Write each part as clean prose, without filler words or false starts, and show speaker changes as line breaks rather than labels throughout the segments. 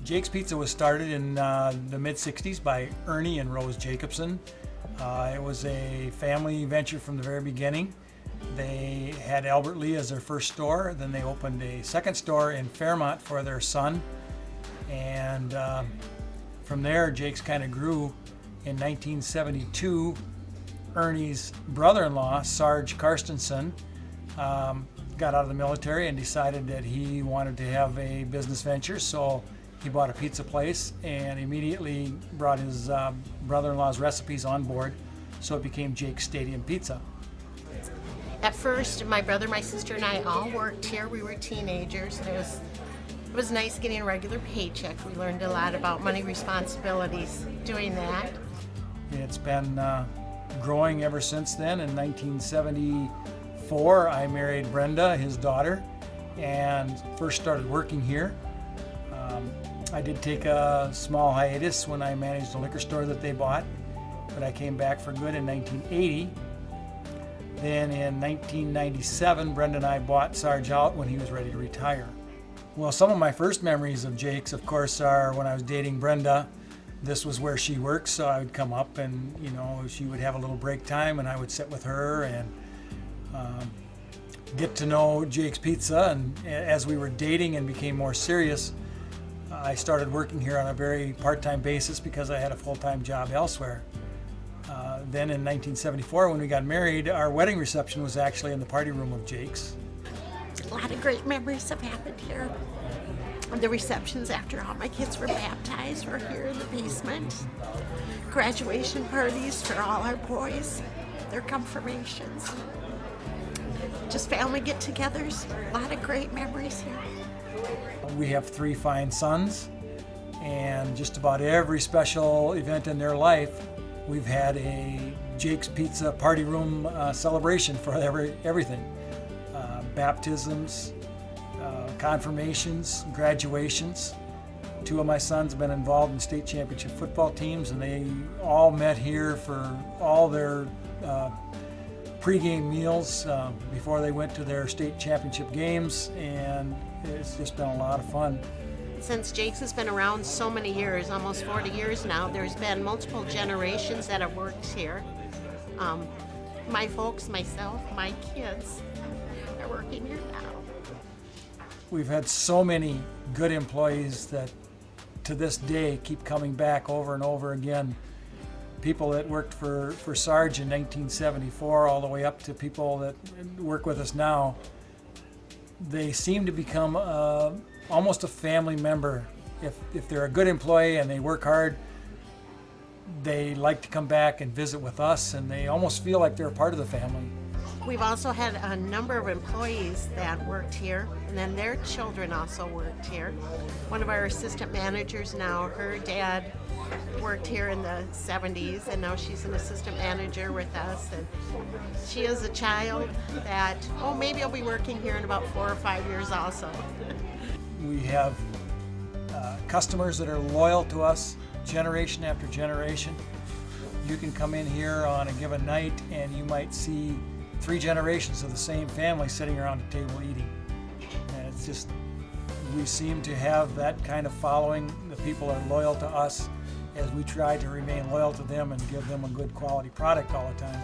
Jake's Pizza was started in the mid-'60s by Ernie and Rose Jacobson. It was a family venture from the very beginning. They had Albert Lee as their first store, then they opened a second store in Fairmont for their son. And from there, Jake's kind of grew. In 1972, Ernie's brother-in-law, Sarge Karstensen, got out of the military and decided that he wanted to have a business venture, so he bought a pizza place and immediately brought his brother-in-law's recipes on board, so it became Jake's Stadium Pizza.
At first, my brother, my sister, and I all worked here. We were teenagers, and it was nice getting a regular paycheck. We learned a lot about money responsibilities doing that.
It's been growing ever since then. In 1974, I married Brenda, his daughter, and first started working here. I did take a small hiatus when I managed a liquor store that they bought, but I came back for good in 1980. Then in 1997, Brenda and I bought Sarge out when he was ready to retire. Well, some of my first memories of Jake's, of course, are when I was dating Brenda. This was where she worked, so I would come up and, she would have a little break time and I would sit with her and get to know Jake's Pizza. And as we were dating and became more serious, I started working here on a very part-time basis because I had a full-time job elsewhere. Then in 1974, when we got married, our wedding reception was actually in the party room of Jake's.
A lot of great memories have happened here. The receptions after all my kids were baptized were here in the basement. Graduation parties for all our boys, their confirmations. Just family get-togethers, a lot of great memories here.
We have 3 fine sons, and just about every special event in their life, we've had a Jake's Pizza party room celebration for everything. Baptisms, confirmations, graduations. 2 of my sons have been involved in state championship football teams, and they all met here for all their pregame meals before they went to their state championship games, and it's just been a lot of fun.
Since Jake's has been around so many years, almost 40 years now, there's been multiple generations that have worked here. My folks, myself, my kids are working here now.
We've had so many good employees that to this day keep coming back over and over again. People that worked for Sarge in 1974 all the way up to people that work with us now. They seem to become almost a family member. If they're a good employee and they work hard, they like to come back and visit with us, and they almost feel like they're a part of the family.
We've also had a number of employees that worked here, and then their children also worked here. One of our assistant managers now, her dad worked here in the 70s, and now she's an assistant manager with us. And she is a child that, maybe I'll be working here in about 4 or 5 years also.
We have customers that are loyal to us generation after generation. You can come in here on a given night and you might see 3 generations of the same family sitting around a table eating. And it's just, we seem to have that kind of following. The people are loyal to us as we try to remain loyal to them and give them a good quality product all the time.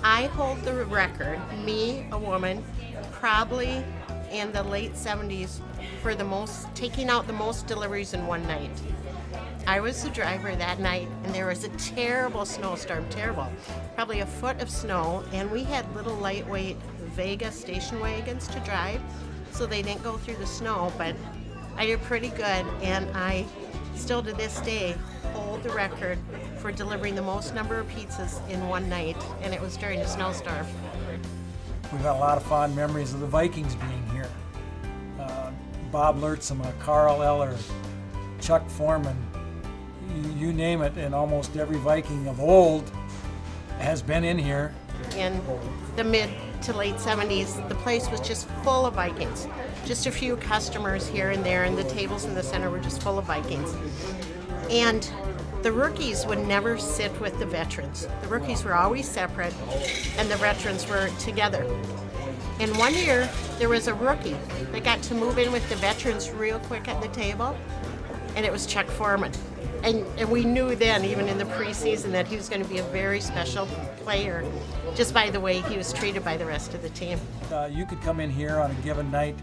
I hold the record, me, a woman, probably in the late 70s for taking out the most deliveries in one night. I was the driver that night, and there was a terrible snowstorm, probably a foot of snow, and we had little lightweight Vega station wagons to drive, so they didn't go through the snow, but I did pretty good, and I still to this day hold the record for delivering the most number of pizzas in one night, and it was during a snowstorm.
We've got a lot of fond memories of the Vikings being here. Bob Lertzema, Carl Eller, Chuck Foreman, you name it, and almost every Viking of old has been in here.
In the mid to late 70s, the place was just full of Vikings. Just a few customers here and there, and the tables in the center were just full of Vikings. And the rookies would never sit with the veterans. The rookies were always separate, and the veterans were together. And one year, there was a rookie that got to move in with the veterans real quick at the table, and it was Chuck Foreman. And we knew then, even in the preseason, that he was going to be a very special player, just by the way he was treated by the rest of the team.
You could come in here on a given night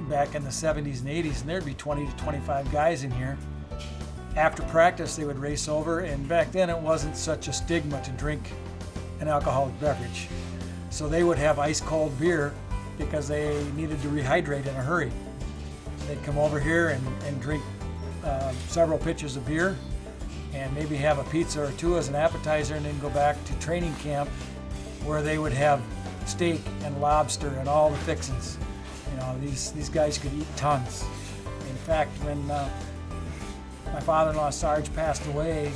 back in the 70s and 80s, and there'd be 20 to 25 guys in here. After practice, they would race over, and back then it wasn't such a stigma to drink an alcoholic beverage. So they would have ice-cold beer because they needed to rehydrate in a hurry. They'd come over here and drink several pitchers of beer and maybe have a pizza or two as an appetizer, and then go back to training camp where they would have steak and lobster and all the fixings. You know, these guys could eat tons. In fact, when my father-in-law Sarge passed away,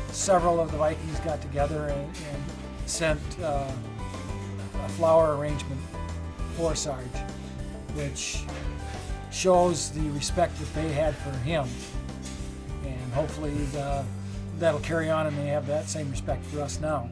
several of the Vikings got together and sent a flower arrangement for Sarge, which shows the respect that they had for him. And hopefully that'll carry on and they have that same respect for us now.